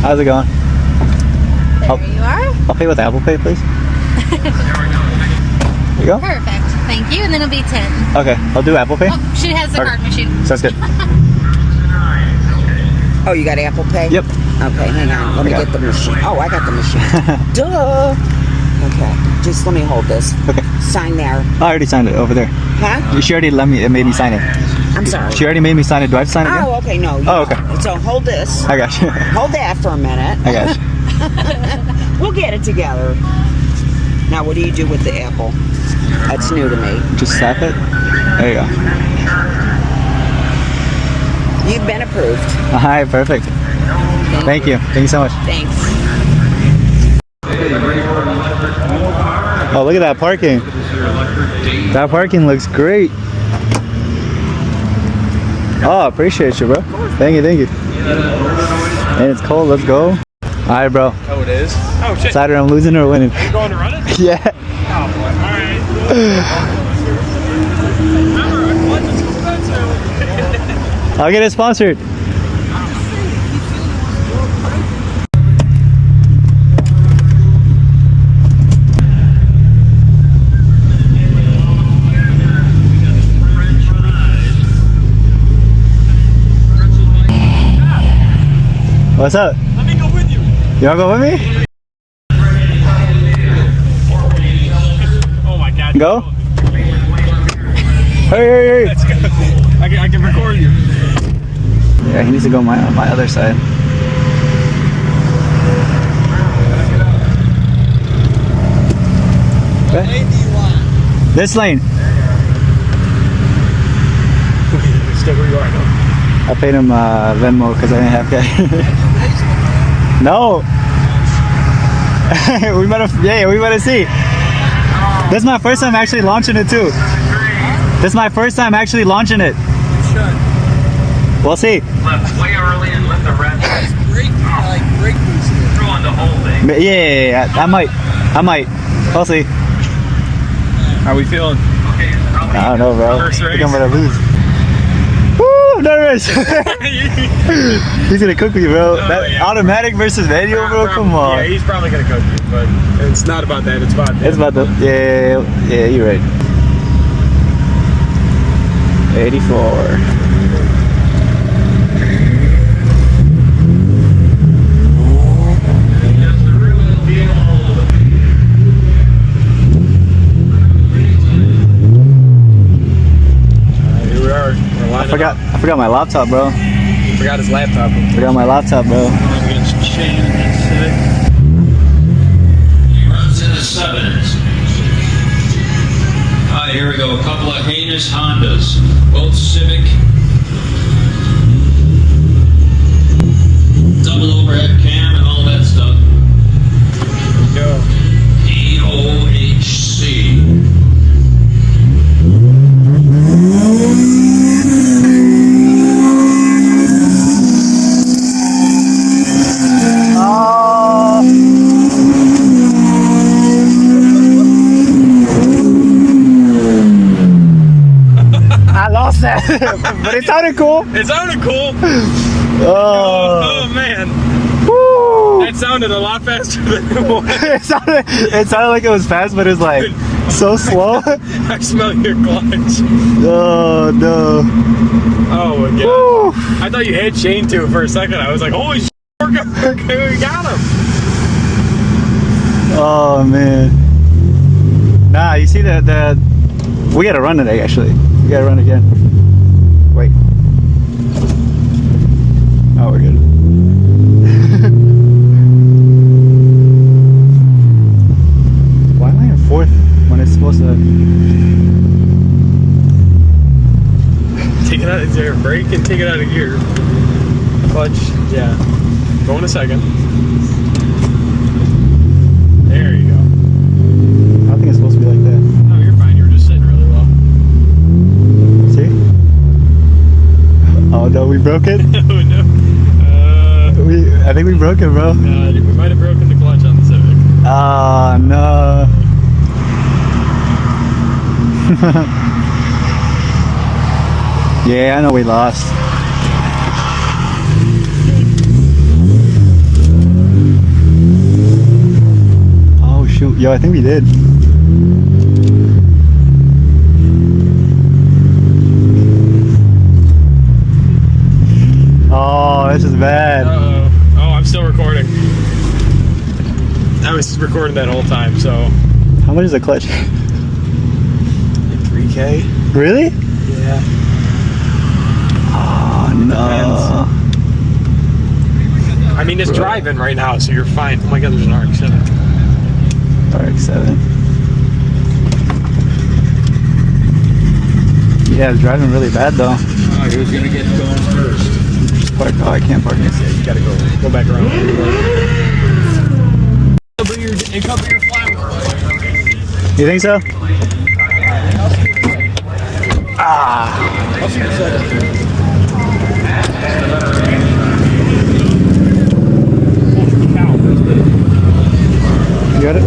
How's it going? There you are. I'll pay with Apple Pay, please. There you go. Perfect. Thank you. And then it'll be 10. Okay, I'll do Apple Pay. Oh, she has the card machine. Sounds good. Oh, you got Apple Pay? Yep. Okay, hang on. Let me get the machine. Oh, I got the machine. Duh. Okay, just let me hold this. Okay. Sign there. I already signed it over there. Huh? She already made me sign it. I'm sorry. She already made me sign it. Do I have to sign it again? Oh, okay, no. Oh, okay. So hold this. I got you. Hold that for a minute. I got you. We'll get it together. Now, what do you do with the Apple? That's new to me. Just tap it. There you go. You've been approved. Alright, perfect. Thank you. Thank you so much. Thanks. Oh, look at that parking. That parking looks great. Oh, appreciate you, bro. Thank you, thank you. And it's cold. Let's go. Alright, bro. Oh, it is? Oh, shit. Saturday, I'm losing or winning? Are you going to run it? Yeah. Oh, boy. All right. I'll get it sponsored. What's up? Let me go with you. You wanna go with me? Oh, my God. Go? Hurry, hurry, hurry. Let's go. I can record you. Yeah, he needs to go on my other side. Okay. This lane. Stay where you are, though. I paid him Venmo because I didn't have cash. No. we better see. This is my first time actually launching it too. This is my first time actually launching it. We'll see. Left way early and let the red Brake boost. throw on the whole thing. Yeah. I might. We'll see. How are we feeling? Okay, I don't know, bro. First I think race. I'm gonna lose. Woo, nervous. He's gonna cook me, bro. Oh, That yeah. automatic versus manual, bro. Come on. Yeah, he's probably going to cook you, but it's not about that. It's about It's about the yeah. You're right. 84. Here we are. I forgot my laptop, bro. He forgot his laptop. Forgot my laptop, bro. Against Shane and Civic. He runs in the sevens. All right, here we go. A couple of heinous Hondas, both Civic. Double overhead cam and all that stuff. Go. EOHC. I lost that, but it sounded cool. It sounded cool. Oh, Oh, man. woo. That sounded a lot faster than it was. It sounded like it was fast, but it's like so slow. I smell your clutch. Oh no. Oh, my God. Woo. I thought you had Shane too for a second. I was like, holy shit, we got him. Oh man. Nah, you see the we gotta run today actually. We gotta run again. Wait. Oh, we're good. Why am I in fourth when it's supposed to? Take it out. Is there a brake and take it out of gear? Clutch. Yeah. Go in a second. There you go. I don't think it's supposed to be like that. Oh, you're fine. You were just sitting really well. See? Oh no, we broke it. Oh no. I think we broke it, bro. We might have broken the clutch on the Civic. Oh no. Yeah, I know we lost. Yo, I think we did. Oh, this is bad. Uh-oh. Oh, I'm still recording. I was recording that whole time, so. How much is a clutch? 3K? Really? Yeah. Oh, no. I mean, it's driving right now, so you're fine. Oh my god, there's an RX-7. RX-7. Yeah, it's driving really bad though. Alright, who's gonna get going first? Park. Oh, I can't park this. Yeah, you gotta go back around. Cover your flywheel. You think so? Ah. I'll see you in a second. You got it?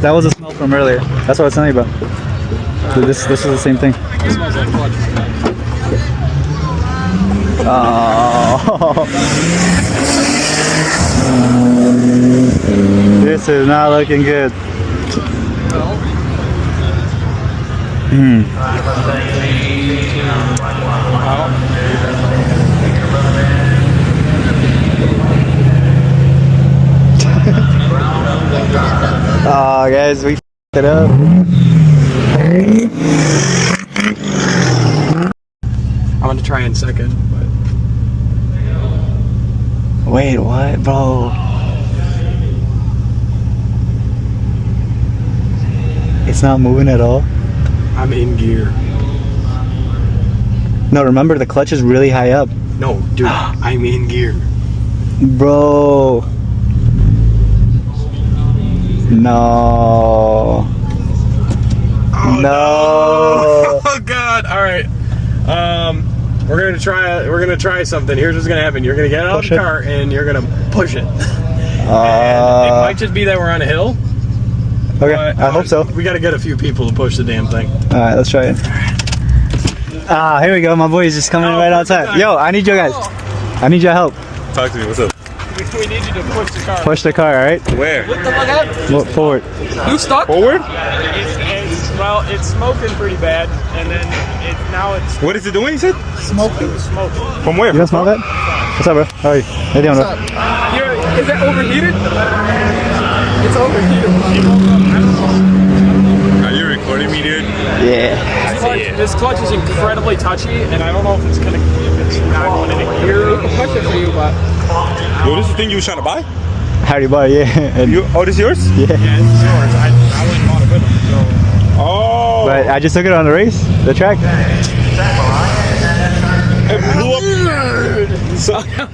That was a smell from earlier. That's what I was telling you about. So this is the same thing. It smells like clutch. Oh. This is not looking good. Oh, guys, we f***ed it up. I'm gonna try in second, but Wait, what, bro? It's not moving at all? I'm in gear. No, remember the clutch is really high up. No, dude, I'm in gear. Bro. No. Oh, no. Oh god! All right. We're gonna try something. Here's what's gonna happen. You're gonna get out of the car and you're gonna push it. And it might just be that we're on a hill. Okay, I hope so. We gotta get a few people to push the damn thing. Alright, let's try it. Ah, here we go. My boy is just coming right outside. Yo, I need you guys. I need your help. Talk to me. What's up? We need you to push the car. Push the car, alright? Where? What the fuck happened? Look forward. You stuck? Forward? Well, it's smoking pretty bad, and then now it's What is it doing? You said? smoking. From where? You don't smell that? What's up, bro? How are you? How you doing, bro? Is it overheated? It's overheated. Are you recording me, dude? Yeah. This clutch is incredibly touchy, and I don't know if it's not going into gear. We can push it for you, but Yo, this is the thing you was trying to buy? Howdy, buddy. Yeah. And, Oh, this is yours? yeah. Yeah, it's yours. I wouldn't want it with them, so. Oh. But I just took it on the race, the track. It blew up. So, Yeah.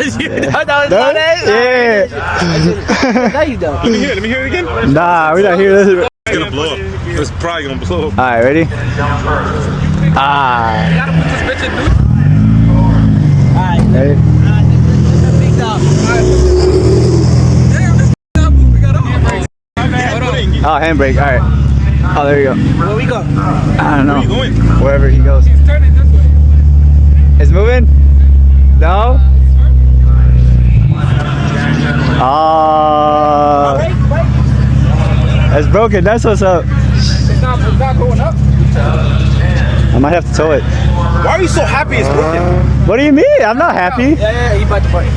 now you don't. let me hear it again. Nah, we're not here. It's gonna blow up. It's probably gonna blow up. Alright, ready? Ah. Ready? Oh, handbrake. Alright. Oh, there you go. Where we go? I don't know. Where you going? Wherever he goes. Turn it this way. It's moving? No? Oh. It's broken. That's what's up. It's not going up. I might have to tow it. Why are you so happy it's broken? What do you mean? I'm not happy. Yeah, you about to break.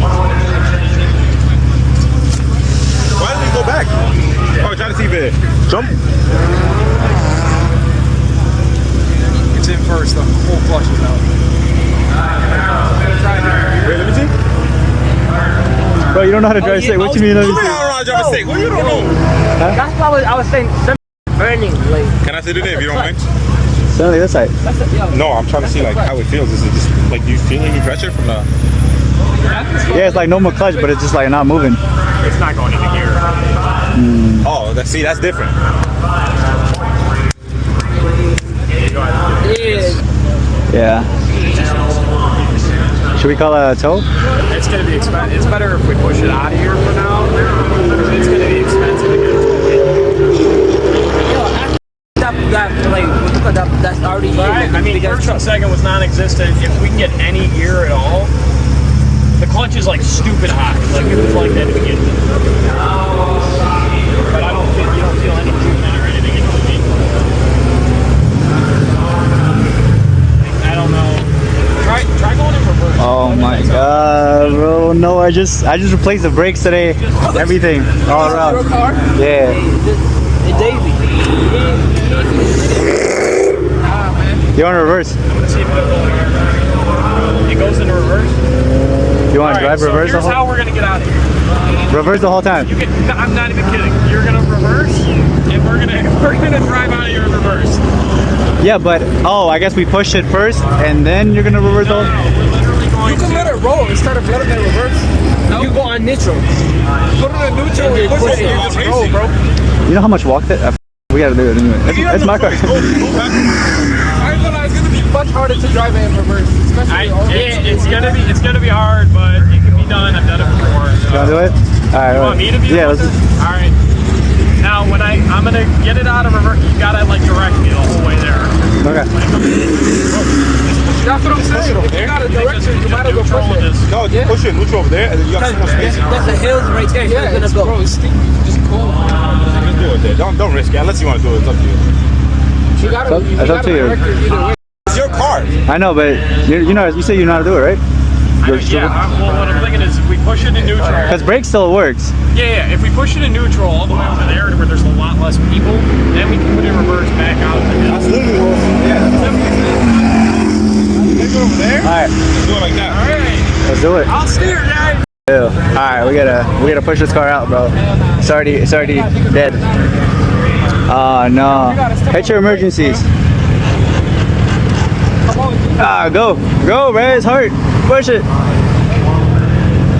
Why did we go back? Oh, trying to see if it jump. It's in first. The whole clutch is out. Wait, let me see. Bro, you don't know how to drive stick. What you mean? I don't know how to drive a stick. What you don't know? That's why I was saying burning. Like, Can I sit in there if you don't mind? Stand like this side. that's it, yo. No, I'm trying to see like how it feels. Is it just like, do you feel any pressure from the? Yeah, it's like normal clutch, but it's just like not moving. It's not going into gear. Oh, that's different. Yeah. Yeah. Should we call a tow? It's going to be expensive. It's better if we push it out of here for now. It's going to be expensive to get That's already I mean, first and second was non-existent. If we can get any gear at all, The clutch is like stupid hot. Like it was like that to begin with. But I don't feel, you don't feel any movement or anything in the vehicle. I don't know. Try going in reverse. Oh my god, bro. No, I just replaced the brakes today. Everything. All around. Your car? Yeah. Hey, Davey. You want to reverse? Let's see if it goes into reverse. You want to drive So reverse the here's how whole? we're gonna get out of here. Reverse the whole time. You can, I'm not even kidding. You're gonna reverse, and we're gonna drive out of here in reverse. Yeah, but oh, I guess we push it first, and then you're gonna reverse the No, whole. we're literally going You can let it roll instead of letting it reverse. You go on neutral. Put it in neutral and push it. You just roll, bro. You know how much walk that? We gotta do it anyway. That's my car. I ain't gonna lie, it's gonna be much harder to drive it in reverse, especially it's gonna be hard, but it can be done. I've done it before. You wanna do it? All right. You want me to be Yeah. able Let's. to? All right. Now, when I'm gonna get it out of reverse, you gotta like direct me the whole way there. Okay. That's what I'm saying. If you got a direction, you might as well push it. No, just push it neutral over there, and then you got some more space. That's the hills right there. Yeah, it's gonna go. Bro, it's steep. Just cool. Just do it there. Don't risk it. Unless you want to do it, it's up to you. You gotta, That's up to you. direct it either way. It's your car. I know, but you know, you say you know how to do it, right? Well, what I'm thinking is if we push it in neutral. Because brake still works. Yeah, if we push it in neutral all the way over there where there's a lot less people, then we can put it in reverse back out of the hill. That's literally what. Yeah. Take it over there. All right, Do it like that. All right, let's do it. I'll steer, guys. All right, we gotta push this car out, bro. It's already dead. Oh no! Hit your emergencies. Go, man! It's hard. Push it.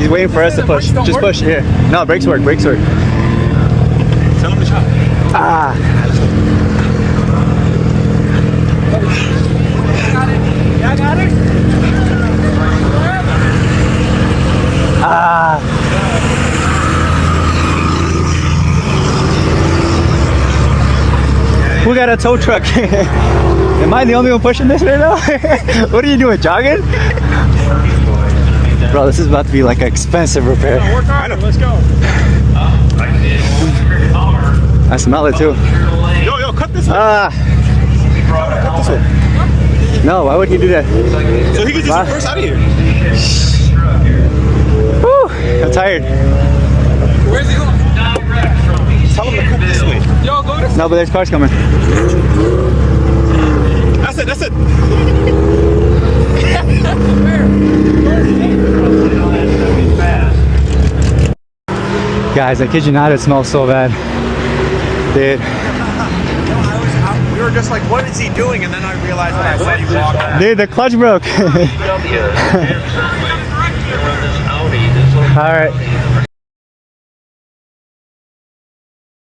He's waiting for us to push. Just push here. No, brakes work. Tell him to shop. Ah. I got it. Ah. Who got a tow truck? Am I the only one pushing this right now? What are you doing, jogging? Bro, this is about to be like an expensive repair. Work harder, let's go. I smell it too. Yo, cut this one. Ah. Cut this one. No, why would he do that? So he can just reverse out of here. Whew, I'm tired. Where's he going? Tell him to come this way. Yo, go this. No, but there's cars coming. That's it. Guys, I kid you not, it smells so bad. Dude. We were just like, what is he doing? And then I realized when I saw you walk out. Dude, the clutch broke. Alright.